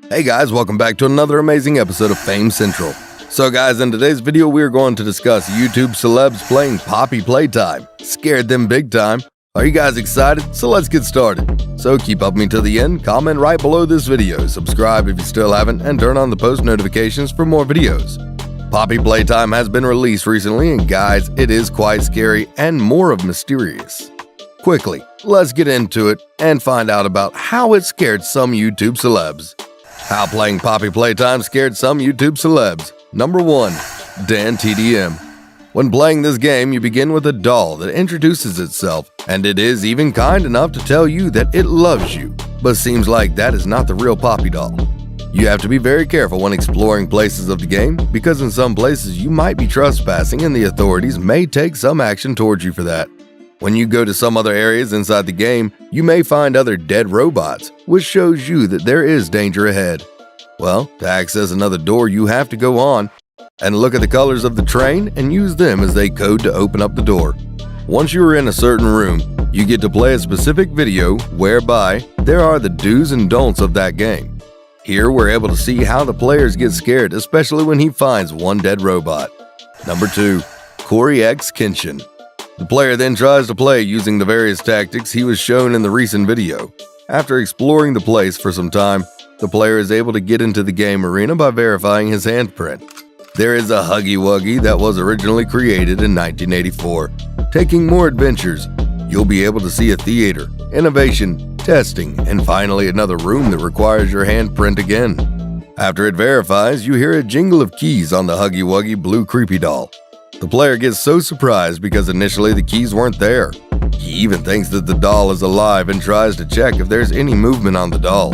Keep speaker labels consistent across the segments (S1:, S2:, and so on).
S1: Hey guys, welcome back to another amazing episode of Fame Central. So guys, in today's video we are going to discuss YouTube celebs playing Poppy Playtime. Scared them big time. Are you guys excited? So let's get started. So keep up with me till the end, comment right below this video, subscribe if you still haven't, and turn on the post notifications for more videos. Poppy Playtime has been released recently, and guys, it is quite scary and more of mysterious. Quickly, let's get into it and find out about how it scared some YouTube celebs. How playing Poppy Playtime scared some YouTube celebs. Number 1. Dan TDM. When playing this game, you begin with a doll that introduces itself, and it is even kind enough to tell you that it loves you, but seems like that is not the real Poppy doll. You have to be very careful when exploring places of the game, because in some places you might be trespassing and the authorities may take some action towards you for that. When you go to some other areas inside the game, you may find other dead robots, which shows you that there is danger ahead. Well, to access another door, you have to go on and look at the colors of the train and use them as a code to open up the door. Once you are in a certain room, you get to play a specific video whereby there are the do's and don'ts of that game. Here we're able to see how the players get scared, especially when he finds one dead robot. Number 2. Corey X Kenshin. The player then tries to play using the various tactics he was shown in the recent video. After exploring the place for some time, the player is able to get into the game arena by verifying his handprint. There is a Huggy Wuggy that was originally created in 1984. Taking more adventures, you'll be able to see a theater, innovation, testing, and finally another room that requires your handprint again. After it verifies, you hear a jingle of keys on the Huggy Wuggy blue creepy doll. The player gets so surprised because initially the keys weren't there. He even thinks that the doll is alive and tries to check if there's any movement on the doll.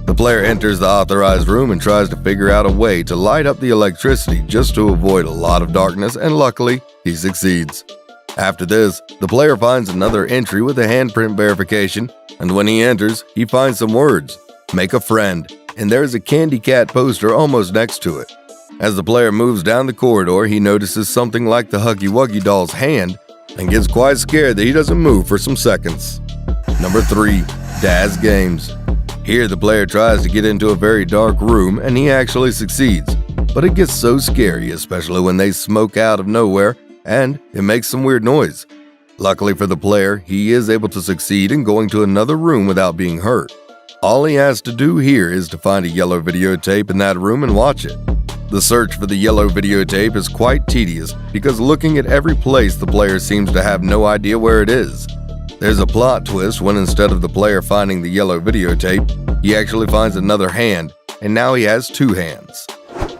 S1: The player enters the authorized room and tries to figure out a way to light up the electricity just to avoid a lot of darkness, and luckily, he succeeds. After this, the player finds another entry with a handprint verification, and when he enters, he finds some words, "Make a friend," and there's a candy cat poster almost next to it. As the player moves down the corridor, he notices something like the Huggy Wuggy doll's hand and gets quite scared that he doesn't move for some seconds. Number 3. Daz Games. Here the player tries to get into a very dark room and he actually succeeds, but it gets so scary, especially when they smoke out of nowhere and it makes some weird noise. Luckily for the player, he is able to succeed in going to another room without being hurt. All he has to do here is to find a yellow videotape in that room and watch it. The search for the yellow videotape is quite tedious because looking at every place the player seems to have no idea where it is. There's a plot twist when instead of the player finding the yellow videotape, he actually finds another hand, and now he has 2 hands.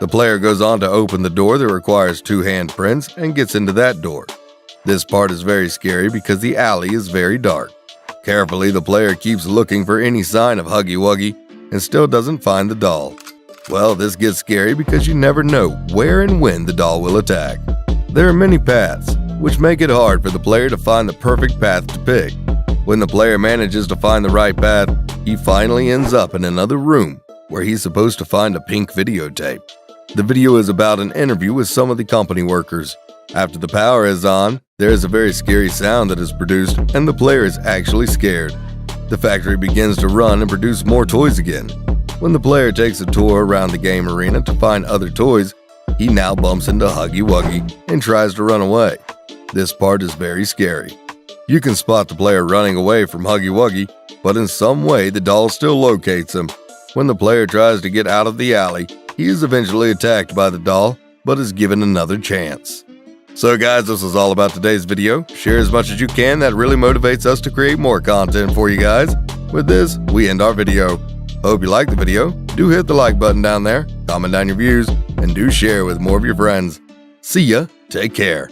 S1: The player goes on to open the door that requires 2 handprints and gets into that door. This part is very scary because the alley is very dark. Carefully, the player keeps looking for any sign of Huggy Wuggy and still doesn't find the doll. Well, this gets scary because you never know where and when the doll will attack. There are many paths, which make it hard for the player to find the perfect path to pick. When the player manages to find the right path, he finally ends up in another room where he's supposed to find a pink videotape. The video is about an interview with some of the company workers. After the power is on, there is a very scary sound that is produced and the player is actually scared. The factory begins to run and produce more toys again. When the player takes a tour around the game arena to find other toys, he now bumps into Huggy Wuggy and tries to run away. This part is very scary. You can spot the player running away from Huggy Wuggy, but in some way the doll still locates him. When the player tries to get out of the alley, he is eventually attacked by the doll, but is given another chance. So guys, this is all about today's video. Share as much as you can, that really motivates us to create more content for you guys. With this, we end our video. Hope you liked the video. Do hit the like button down there, comment down your views, and do share with more of your friends. See ya, take care.